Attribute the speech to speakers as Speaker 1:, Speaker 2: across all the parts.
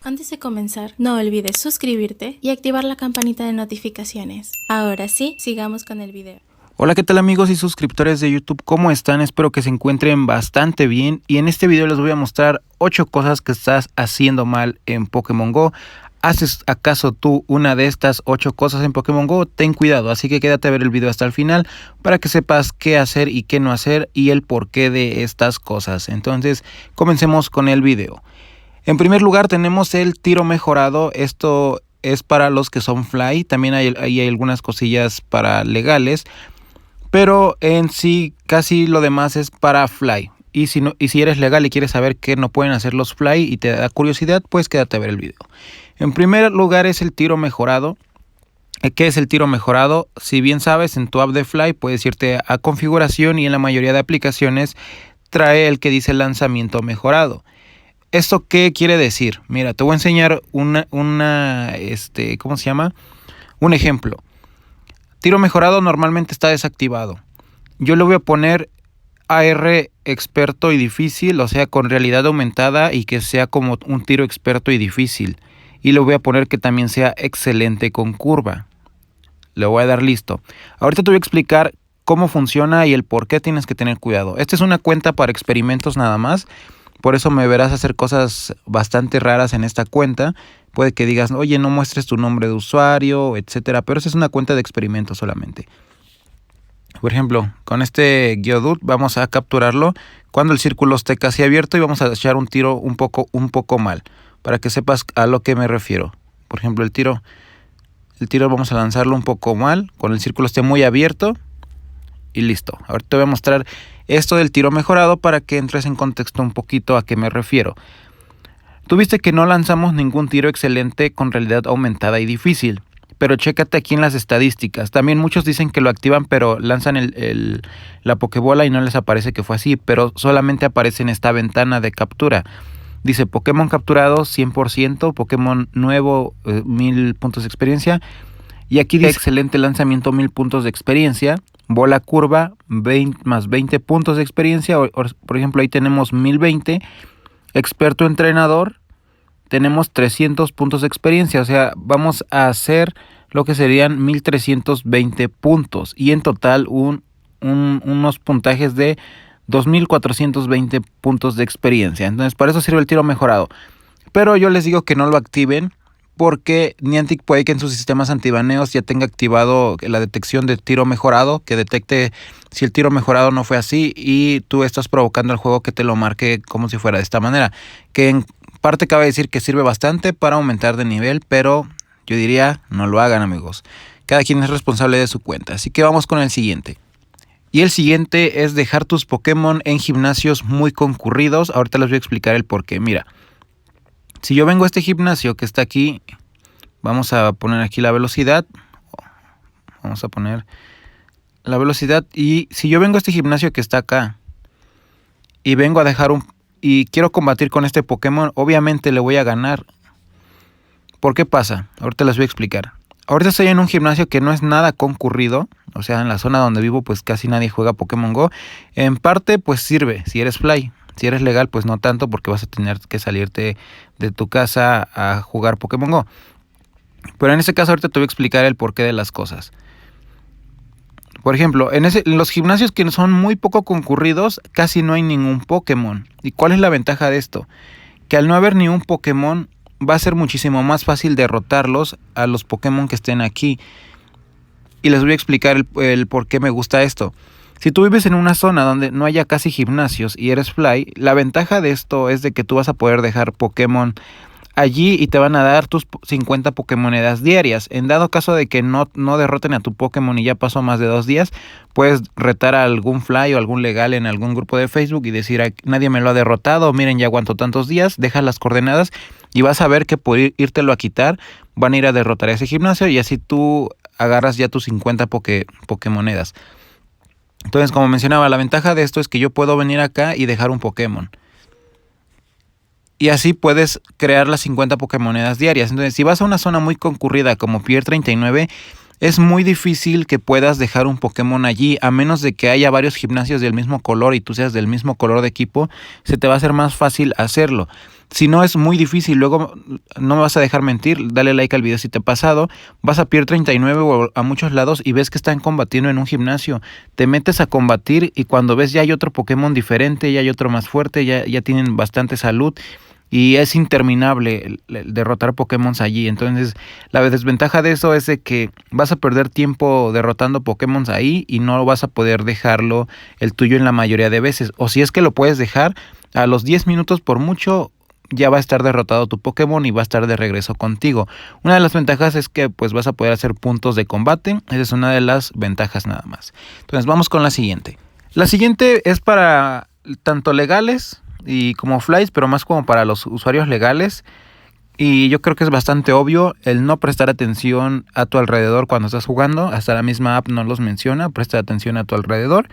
Speaker 1: Antes de comenzar, no olvides suscribirte y activar la campanita de notificaciones. Ahora sí, sigamos con el video.
Speaker 2: Hola, ¿qué tal amigos y suscriptores de YouTube? ¿Cómo están? Espero que se encuentren bastante bien y en este video les voy a mostrar 8 cosas que estás haciendo mal en Pokémon GO. ¿Haces acaso tú una de estas 8 cosas en Pokémon GO? Ten cuidado, así que quédate a ver el video hasta el final para que sepas qué hacer y qué no hacer y el porqué de estas cosas. Entonces, comencemos con el video. En primer lugar tenemos el tiro mejorado. Esto es para los que son fly. También hay algunas cosillas para legales, pero en sí casi lo demás es para fly. Y si eres legal y quieres saber qué no pueden hacer los fly y te da curiosidad, pues quédate a ver el video. En primer lugar es el tiro mejorado. ¿Qué es el tiro mejorado? Si bien sabes, en tu app de fly puedes irte a configuración y en la mayoría de aplicaciones trae el que dice lanzamiento mejorado. ¿Esto qué quiere decir? Mira, te voy a enseñar ¿cómo se llama? Un ejemplo. Tiro mejorado normalmente está desactivado. Yo le voy a poner AR experto y difícil, o sea, con realidad aumentada y que sea como un tiro experto y difícil. Y le voy a poner que también sea excelente con curva. Le voy a dar listo. Ahorita te voy a explicar cómo funciona y el por qué tienes que tener cuidado. Esta es una cuenta para experimentos nada más. Por eso me verás hacer cosas bastante raras en esta cuenta. Puede que digas, oye, no muestres tu nombre de usuario, etcétera. Pero esa es una cuenta de experimento solamente. Por ejemplo, con este Geodude vamos a capturarlo cuando el círculo esté casi abierto y vamos a echar un tiro un poco mal. Para que sepas a lo que me refiero. Por ejemplo, el tiro vamos a lanzarlo un poco mal. Cuando el círculo esté muy abierto. Y listo. Ahorita te voy a mostrar esto del tiro mejorado para que entres en contexto un poquito a qué me refiero. Tú viste que no lanzamos ningún tiro excelente con realidad aumentada y difícil. Pero chécate aquí en las estadísticas. También muchos dicen que lo activan, pero lanzan la Pokébola y no les aparece que fue así. Pero solamente aparece en esta ventana de captura. Dice Pokémon capturado 100%, Pokémon nuevo 1000 puntos de experiencia. Y aquí dice excelente lanzamiento 1000 puntos de experiencia. Bola curva más 20 puntos de experiencia. Por ejemplo, ahí tenemos 1020. Experto entrenador. Tenemos 300 puntos de experiencia. O sea, vamos a hacer lo que serían 1320 puntos. Y en total unos puntajes de 2420 puntos de experiencia. Entonces, para eso sirve el tiro mejorado. Pero yo les digo que no lo activen, porque Niantic puede que en sus sistemas antibaneos ya tenga activado la detección de tiro mejorado, que detecte si el tiro mejorado no fue así y tú estás provocando al juego que te lo marque como si fuera de esta manera. Que en parte cabe decir que sirve bastante para aumentar de nivel, pero yo diría no lo hagan, amigos. Cada quien es responsable de su cuenta. Así que vamos con el siguiente. Y el siguiente es dejar tus Pokémon en gimnasios muy concurridos. Ahorita les voy a explicar el por qué. Mira. Si yo vengo a este gimnasio que está aquí, vamos a poner aquí la velocidad. Vamos a poner la velocidad. Y si yo vengo a este gimnasio que está acá y vengo a dejar y quiero combatir con este Pokémon, obviamente le voy a ganar. ¿Por qué pasa? Ahorita les voy a explicar. Ahorita estoy en un gimnasio que no es nada concurrido. O sea, en la zona donde vivo pues casi nadie juega Pokémon GO. En parte pues sirve si eres fly. Si eres legal, pues no tanto, porque vas a tener que salirte de tu casa a jugar Pokémon GO. Pero en este caso ahorita te voy a explicar el porqué de las cosas. Por ejemplo, en los gimnasios que son muy poco concurridos, casi no hay ningún Pokémon. ¿Y cuál es la ventaja de esto? Que al no haber ni un Pokémon, va a ser muchísimo más fácil derrotarlos a los Pokémon que estén aquí. Y les voy a explicar el por qué me gusta esto. Si tú vives en una zona donde no haya casi gimnasios y eres fly, la ventaja de esto es de que tú vas a poder dejar Pokémon allí y te van a dar tus 50 Pokémonedas diarias. En dado caso de que no derroten a tu Pokémon y ya pasó más de 2 días, puedes retar a algún fly o algún legal en algún grupo de Facebook y decir, nadie me lo ha derrotado, miren, ya aguanto tantos días, deja las coordenadas y vas a ver que por írtelo a quitar van a ir a derrotar a ese gimnasio y así tú agarras ya tus 50 Pokémonedas. Entonces, como mencionaba, la ventaja de esto es que yo puedo venir acá y dejar un Pokémon. Y así puedes crear las 50 Pokémonedas diarias. Entonces, si vas a una zona muy concurrida como Pier 39, Es muy difícil que puedas dejar un Pokémon allí, a menos de que haya varios gimnasios del mismo color y tú seas del mismo color de equipo, se te va a hacer más fácil hacerlo. Si no, es muy difícil. Luego, no me vas a dejar mentir, dale like al video si te ha pasado. Vas a Pier 39 o a muchos lados y ves que están combatiendo en un gimnasio. Te metes a combatir y cuando ves ya hay otro Pokémon diferente, ya hay otro más fuerte, ya tienen bastante salud. Y es interminable el derrotar Pokémon allí. Entonces, la desventaja de eso es de que vas a perder tiempo derrotando Pokémon ahí y no vas a poder dejarlo el tuyo en la mayoría de veces. O si es que lo puedes dejar, a los 10 minutos por mucho ya va a estar derrotado tu Pokémon y va a estar de regreso contigo. Una de las ventajas es que pues vas a poder hacer puntos de combate. Esa es una de las ventajas nada más. Entonces, vamos con la siguiente. La siguiente es para tanto legales y como flies, pero más como para los usuarios legales. Y yo creo que es bastante obvio el no prestar atención a tu alrededor cuando estás jugando. Hasta la misma app no los menciona, presta atención a tu alrededor.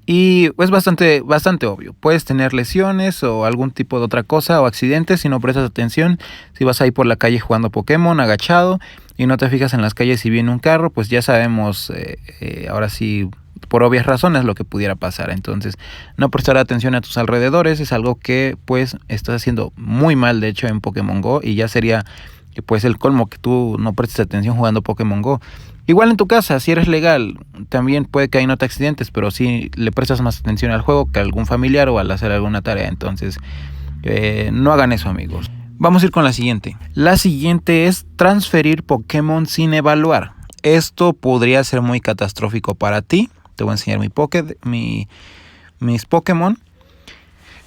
Speaker 2: Y es bastante obvio. Puedes tener lesiones o algún tipo de otra cosa o accidentes si no prestas atención. Si vas ahí por la calle jugando Pokémon agachado y no te fijas en las calles si viene un carro, pues ya sabemos ahora sí por obvias razones lo que pudiera pasar. Entonces, no prestar atención a tus alrededores es algo que pues estás haciendo muy mal, de hecho, en Pokémon Go, y ya sería pues el colmo que tú no prestes atención jugando Pokémon Go. Igual en tu casa, si eres legal, también puede que ahí no te accidentes, pero si le prestas más atención al juego que a algún familiar o al hacer alguna tarea. Entonces, no hagan eso, amigos. Vamos a ir con la siguiente. La siguiente es transferir Pokémon sin evaluar. Esto podría ser muy catastrófico para ti. Te voy a enseñar mis Pokémon.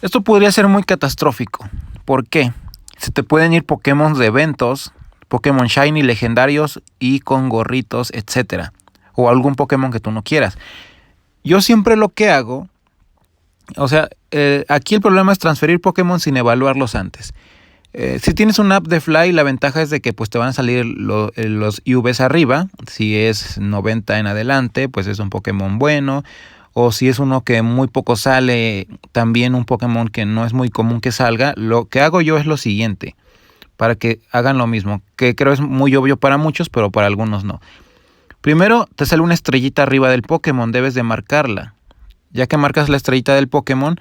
Speaker 2: Esto podría ser muy catastrófico. ¿Por qué? Se te pueden ir Pokémon de eventos, Pokémon Shiny, legendarios y con gorritos, etc. O algún Pokémon que tú no quieras. Yo siempre lo que hago, aquí el problema es transferir Pokémon sin evaluarlos antes. Si tienes una app de Fly, la ventaja es de que pues te van a salir los IVs arriba. Si es 90 en adelante, pues es un Pokémon bueno. O si es uno que muy poco sale, también un Pokémon que no es muy común que salga. Lo que hago yo es lo siguiente, para que hagan lo mismo, que creo es muy obvio para muchos, pero para algunos no. Primero, te sale una estrellita arriba del Pokémon, debes de marcarla. Ya que marcas la estrellita del Pokémon,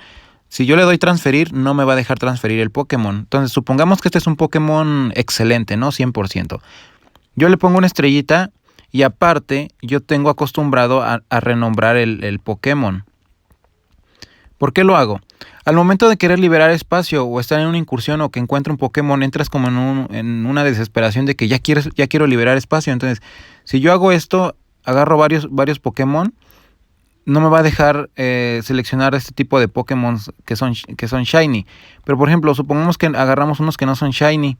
Speaker 2: si yo le doy transferir, no me va a dejar transferir el Pokémon. Entonces, supongamos que este es un Pokémon excelente, ¿no? 100%. Yo le pongo una estrellita y aparte, yo tengo acostumbrado a renombrar el Pokémon. ¿Por qué lo hago? Al momento de querer liberar espacio o estar en una incursión o que encuentre un Pokémon, entras como en una desesperación de que ya quiero liberar espacio. Entonces, si yo hago esto, agarro varios Pokémon, no me va a dejar seleccionar este tipo de Pokémon que son Shiny. Pero por ejemplo, supongamos que agarramos unos que no son Shiny.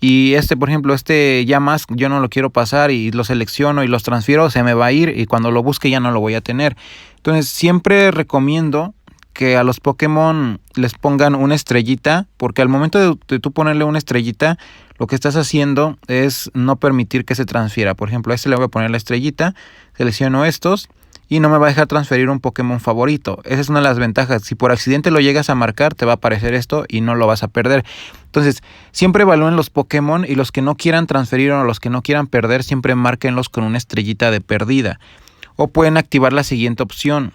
Speaker 2: Y por ejemplo, ya más yo no lo quiero pasar y lo selecciono y los transfiero, se me va a ir y cuando lo busque ya no lo voy a tener. Entonces siempre recomiendo que a los Pokémon les pongan una estrellita, porque al momento de tú ponerle una estrellita, lo que estás haciendo es no permitir que se transfiera. Por ejemplo, a este le voy a poner la estrellita, selecciono estos y no me va a dejar transferir un Pokémon favorito. Esa es una de las ventajas. Si por accidente lo llegas a marcar, te va a aparecer esto y no lo vas a perder. Entonces, siempre evalúen los Pokémon y los que no quieran transferir o los que no quieran perder, siempre márquenlos con una estrellita de perdida. O pueden activar la siguiente opción.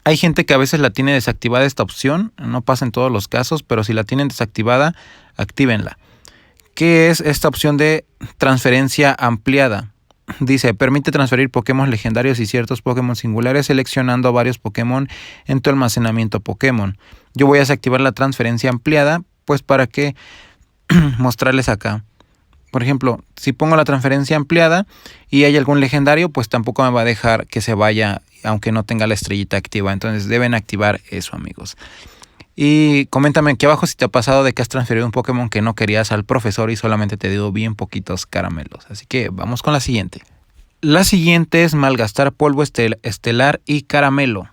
Speaker 2: Hay gente que a veces la tiene desactivada esta opción, no pasa en todos los casos, pero si la tienen desactivada, actívenla. ¿Qué es esta opción de transferencia ampliada? Dice, permite transferir Pokémon legendarios y ciertos Pokémon singulares seleccionando varios Pokémon en tu almacenamiento Pokémon. Yo voy a desactivar la transferencia ampliada, pues para que mostrarles acá. Por ejemplo, si pongo la transferencia ampliada y hay algún legendario, pues tampoco me va a dejar que se vaya, aunque no tenga la estrellita activa. Entonces deben activar eso, amigos. Y coméntame aquí abajo si te ha pasado de que has transferido un Pokémon que no querías al profesor y solamente te dio bien poquitos caramelos. Así que vamos con la siguiente. La siguiente es malgastar polvo estelar y caramelo.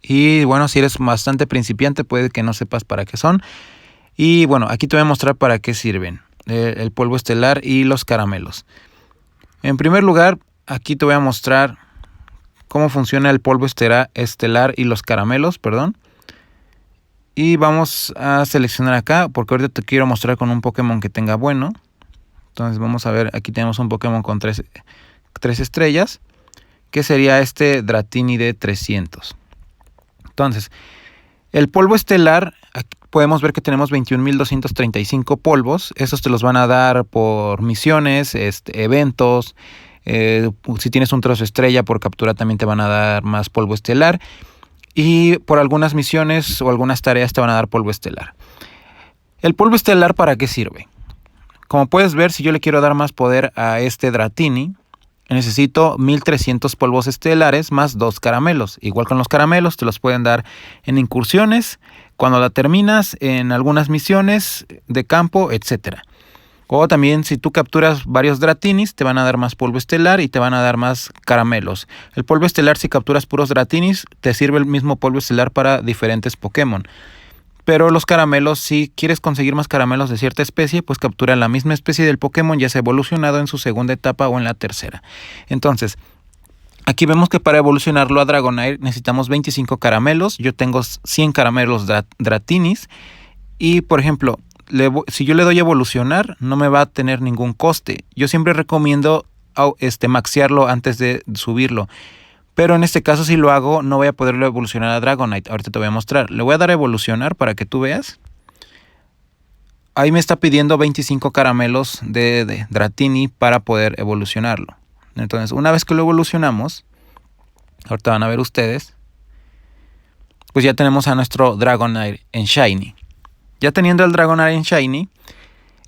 Speaker 2: Y bueno, si eres bastante principiante, puede que no sepas para qué son. Y bueno, aquí te voy a mostrar para qué sirven el polvo estelar y los caramelos. En primer lugar, aquí te voy a mostrar cómo funciona el polvo estelar y los caramelos, perdón. Y vamos a seleccionar acá, porque ahorita te quiero mostrar con un Pokémon que tenga bueno. Entonces vamos a ver, aquí tenemos un Pokémon con 3 estrellas, que sería este Dratini de 300. Entonces, el polvo estelar, aquí podemos ver que tenemos 21.235 polvos. Esos te los van a dar por misiones, eventos. Si tienes un trozo estrella por captura también te van a dar más polvo estelar. Y por algunas misiones o algunas tareas te van a dar polvo estelar. ¿El polvo estelar para qué sirve? Como puedes ver, si yo le quiero dar más poder a este Dratini, necesito 1300 polvos estelares más 2 caramelos. Igual con los caramelos te los pueden dar en incursiones, cuando la terminas, en algunas misiones de campo, etc. O también si tú capturas varios Dratinis te van a dar más polvo estelar y te van a dar más caramelos. El polvo estelar, si capturas puros Dratinis, te sirve el mismo polvo estelar para diferentes Pokémon. Pero los caramelos, si quieres conseguir más caramelos de cierta especie, pues captura la misma especie del Pokémon, ya sea evolucionado en su segunda etapa o en la tercera. Entonces, aquí vemos que para evolucionarlo a Dragonite necesitamos 25 caramelos. Yo tengo 100 caramelos Dratinis. Y, por ejemplo, si yo le doy a evolucionar, no me va a tener ningún coste. Yo siempre recomiendo maxearlo antes de subirlo. Pero en este caso, si lo hago, no voy a poderlo evolucionar a Dragonite. Ahorita te voy a mostrar. Le voy a dar a evolucionar para que tú veas. Ahí me está pidiendo 25 caramelos de Dratini para poder evolucionarlo. Entonces, una vez que lo evolucionamos, ahorita van a ver ustedes, pues ya tenemos a nuestro Dragonite en Shiny. Ya teniendo el Dragonite en Shiny,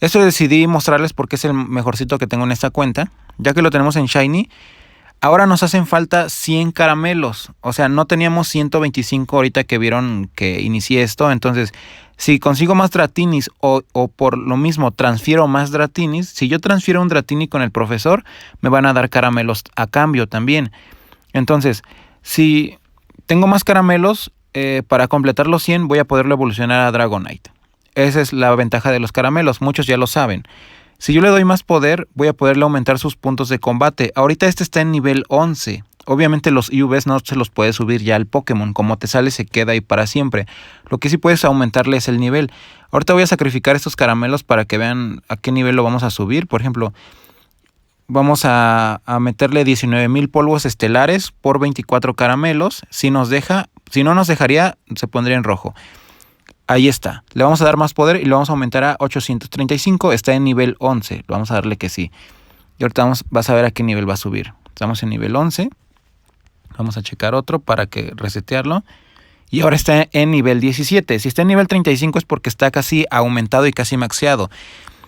Speaker 2: esto decidí mostrarles porque es el mejorcito que tengo en esta cuenta. Ya que lo tenemos en Shiny, ahora nos hacen falta 100 caramelos. O sea, no teníamos 125 ahorita que vieron que inicié esto. Entonces, si consigo más Dratinis o por lo mismo transfiero más Dratinis, si yo transfiero un Dratini con el profesor, me van a dar caramelos a cambio también. Entonces, si tengo más caramelos, para completar los 100 voy a poderlo evolucionar a Dragonite. Esa es la ventaja de los caramelos, muchos ya lo saben. Si yo le doy más poder, voy a poderle aumentar sus puntos de combate. Ahorita este está en nivel 11. Obviamente los IVs no se los puedes subir ya al Pokémon. Como te sale, se queda ahí para siempre. Lo que sí puedes aumentarle es el nivel. Ahorita voy a sacrificar estos caramelos para que vean a qué nivel lo vamos a subir. Por ejemplo, vamos a meterle 19.000 polvos estelares por 24 caramelos. Si no nos dejaría, se pondría en rojo. Ahí está. Le vamos a dar más poder y lo vamos a aumentar a 835. Está en nivel 11. Vamos a darle que sí. Y ahorita vas a ver a qué nivel va a subir. Estamos en nivel 11. Vamos a checar otro para que resetearlo. Y ahora está en nivel 17. Si está en nivel 35 es porque está casi aumentado y casi maxeado.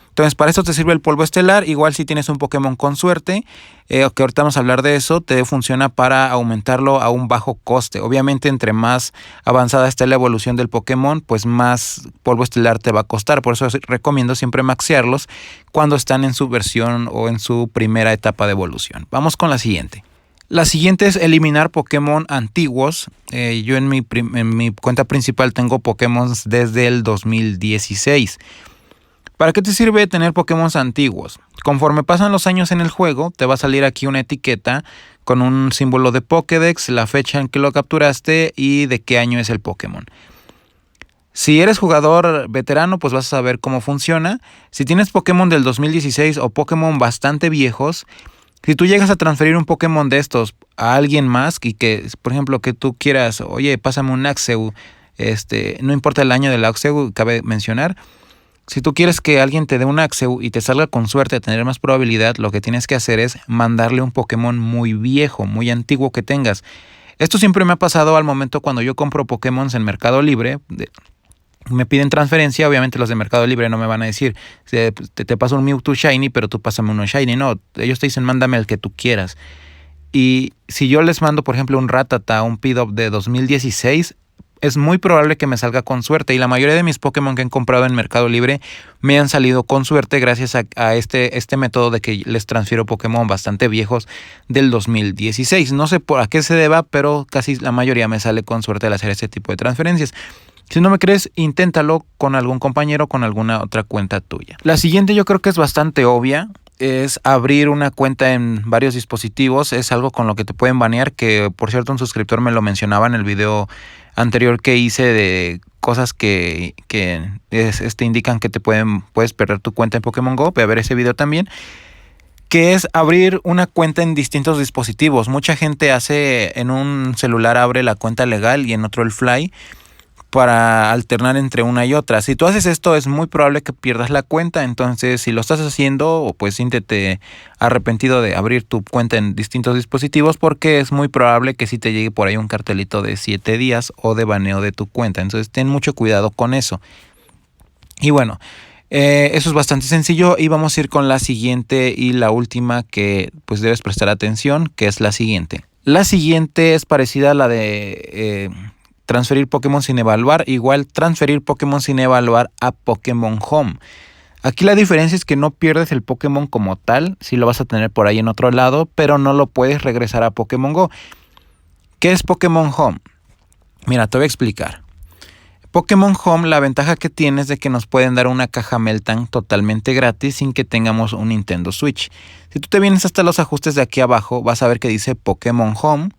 Speaker 2: Entonces, para eso te sirve el polvo estelar. Igual si tienes un Pokémon con suerte, que ahorita vamos a hablar de eso, te funciona para aumentarlo a un bajo coste. Obviamente, entre más avanzada esté la evolución del Pokémon, pues más polvo estelar te va a costar. Por eso recomiendo siempre maxearlos cuando están en su versión o en su primera etapa de evolución. Vamos con la siguiente. La siguiente es eliminar Pokémon antiguos. Yo en mi cuenta principal tengo Pokémon desde el 2016. ¿Para qué te sirve tener Pokémon antiguos? Conforme pasan los años en el juego, te va a salir aquí una etiqueta con un símbolo de Pokédex, la fecha en que lo capturaste y de qué año es el Pokémon. Si eres jugador veterano, pues vas a saber cómo funciona. Si tienes Pokémon del 2016 o Pokémon bastante viejos, si tú llegas a transferir un Pokémon de estos a alguien más y que, por ejemplo, que tú quieras, oye, pásame un Axew, no importa el año del Axew, cabe mencionar. Si tú quieres que alguien te dé un Axew y te salga con suerte a tener más probabilidad, lo que tienes que hacer es mandarle un Pokémon muy viejo, muy antiguo que tengas. Esto siempre me ha pasado al momento cuando yo compro Pokémon en Mercado Libre. Me piden transferencia, obviamente los de Mercado Libre no me van a decir, te paso un Mewtwo Shiny, pero tú pásame uno Shiny. No, ellos te dicen, mándame el que tú quieras. Y si yo les mando, por ejemplo, un Rattata, un Pidove de 2016... es muy probable que me salga con suerte. Y la mayoría de mis Pokémon que he comprado en Mercado Libre me han salido con suerte gracias a este método de que les transfiero Pokémon bastante viejos del 2016. No sé a qué se deba, pero casi la mayoría me sale con suerte al hacer este tipo de transferencias. Si no me crees, inténtalo con algún compañero o con alguna otra cuenta tuya. La siguiente yo creo que es bastante obvia. es abrir una cuenta en varios dispositivos. Es algo con lo que te pueden banear, que por cierto un suscriptor me lo mencionaba en el video anterior que hice de cosas que indican que puedes perder tu cuenta en Pokémon GO. Voy a ver ese video también, que es abrir una cuenta en distintos dispositivos. Mucha gente hace en un celular, abre la cuenta legal y en otro el Fly, para alternar entre una y otra. Si tú haces esto, es muy probable que pierdas la cuenta. Entonces, si lo estás haciendo, pues siéntete arrepentido de abrir tu cuenta en distintos dispositivos, porque es muy probable que sí te llegue por ahí un cartelito de 7 días o de baneo de tu cuenta. Entonces, ten mucho cuidado con eso. Y bueno, eso es bastante sencillo, y vamos a ir con la siguiente y la última que pues debes prestar atención, que es la siguiente. La siguiente es parecida a la de transferir Pokémon sin evaluar, igual transferir Pokémon sin evaluar a Pokémon Home. Aquí la diferencia es que no pierdes el Pokémon como tal, sí lo vas a tener por ahí en otro lado, pero no lo puedes regresar a Pokémon GO. ¿Qué es Pokémon Home? Mira, te voy a explicar. Pokémon Home, la ventaja que tiene es de que nos pueden dar una caja Meltan totalmente gratis sin que tengamos un Nintendo Switch. Si tú te vienes hasta los ajustes de aquí abajo, vas a ver que dice Pokémon Home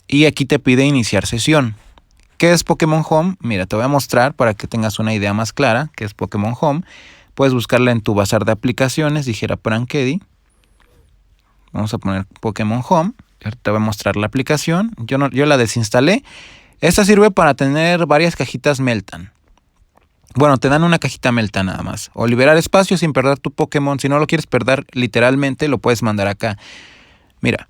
Speaker 2: y aquí te pide iniciar sesión. ¿Qué es Pokémon Home? Mira, te voy a mostrar para que tengas una idea más clara qué es Pokémon Home. Puedes buscarla en tu bazar de aplicaciones, dijera Prankedy. Vamos a poner Pokémon Home. Te voy a mostrar la aplicación. Yo la desinstalé. Esta sirve para tener varias cajitas Meltan. Bueno, te dan una cajita Meltan nada más. O liberar espacio sin perder tu Pokémon. Si no lo quieres perder literalmente, lo puedes mandar acá. Mira,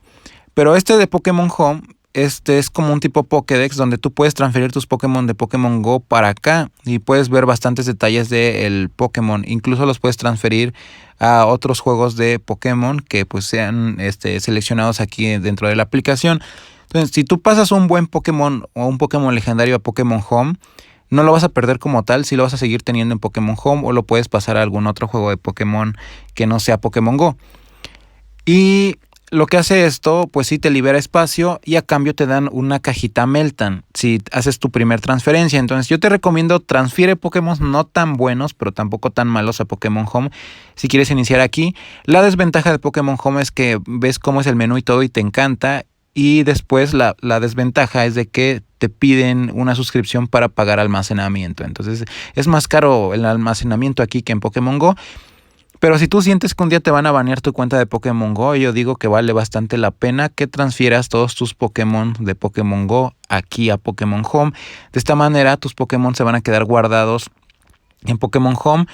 Speaker 2: pero este de Pokémon Home, este es como un tipo Pokédex donde tú puedes transferir tus Pokémon de Pokémon GO para acá y puedes ver bastantes detalles del Pokémon. Incluso los puedes transferir a otros juegos de Pokémon que pues sean seleccionados aquí dentro de la aplicación. Entonces, si tú pasas un buen Pokémon o un Pokémon legendario a Pokémon Home, no lo vas a perder como tal, sí lo vas a seguir teniendo en Pokémon Home, o lo puedes pasar a algún otro juego de Pokémon que no sea Pokémon GO. Y lo que hace esto, pues sí te libera espacio y a cambio te dan una cajita Meltan si haces tu primer transferencia. Entonces yo te recomiendo transfiere Pokémon no tan buenos, pero tampoco tan malos a Pokémon Home si quieres iniciar aquí. La desventaja de Pokémon Home es que ves cómo es el menú y todo y te encanta. Y después la desventaja es de que te piden una suscripción para pagar almacenamiento. Entonces es más caro el almacenamiento aquí que en Pokémon GO. Pero si tú sientes que un día te van a banear tu cuenta de Pokémon GO, yo digo que vale bastante la pena que transfieras todos tus Pokémon de Pokémon GO aquí a Pokémon Home. De esta manera tus Pokémon se van a quedar guardados en Pokémon Home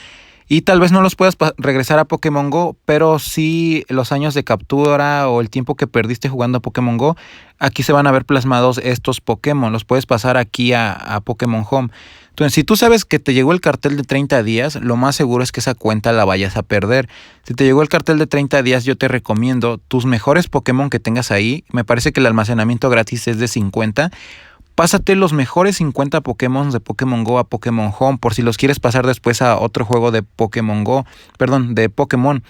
Speaker 2: y tal vez no los puedas regresar a Pokémon GO, pero sí los años de captura o el tiempo que perdiste jugando a Pokémon GO, aquí se van a ver plasmados estos Pokémon. Los puedes pasar aquí a Pokémon Home. Entonces, si tú sabes que te llegó el cartel de 30 días, lo más seguro es que esa cuenta la vayas a perder. Si te llegó el cartel de 30 días, yo te recomiendo tus mejores Pokémon que tengas ahí. Me parece que el almacenamiento gratis es de 50. Pásate los mejores 50 Pokémon de Pokémon GO a Pokémon Home, por si los quieres pasar después a otro juego de Pokémon GO, de Pokémon.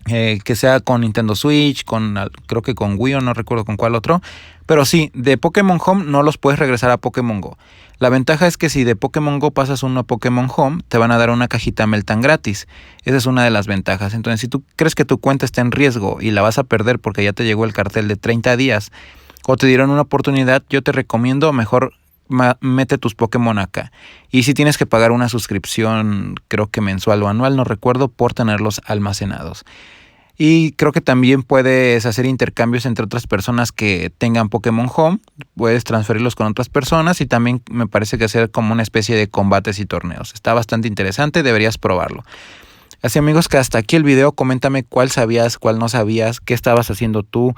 Speaker 2: Que sea con Nintendo Switch, creo que con Wii o no recuerdo con cuál otro. Pero sí, de Pokémon Home no los puedes regresar a Pokémon GO. La ventaja es que si de Pokémon GO pasas uno a Pokémon Home, te van a dar una cajita Meltan gratis. Esa es una de las ventajas. Entonces, si tú crees que tu cuenta está en riesgo y la vas a perder porque ya te llegó el cartel de 30 días o te dieron una oportunidad, yo te recomiendo mejor mete tus Pokémon acá. Y si tienes que pagar una suscripción, creo que mensual o anual, no recuerdo, por tenerlos almacenados. Y creo que también puedes hacer intercambios entre otras personas que tengan Pokémon Home. Puedes transferirlos con otras personas y también me parece que hacer como una especie de combates y torneos. Está bastante interesante, deberías probarlo. Así amigos, que hasta aquí el video. Coméntame cuál sabías, cuál no sabías, qué estabas haciendo tú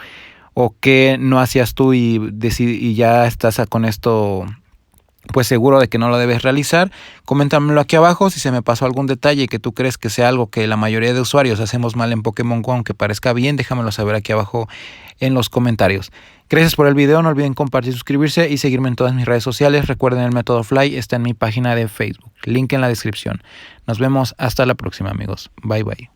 Speaker 2: o qué no hacías tú y ya estás con esto pues seguro de que no lo debes realizar. Coméntamelo aquí abajo si se me pasó algún detalle que tú crees que sea algo que la mayoría de usuarios hacemos mal en Pokémon GO, aunque parezca bien, déjamelo saber aquí abajo en los comentarios. Gracias por el video, no olviden compartir, suscribirse y seguirme en todas mis redes sociales. Recuerden, el método Fly está en mi página de Facebook, link en la descripción. Nos vemos hasta la próxima amigos, bye bye.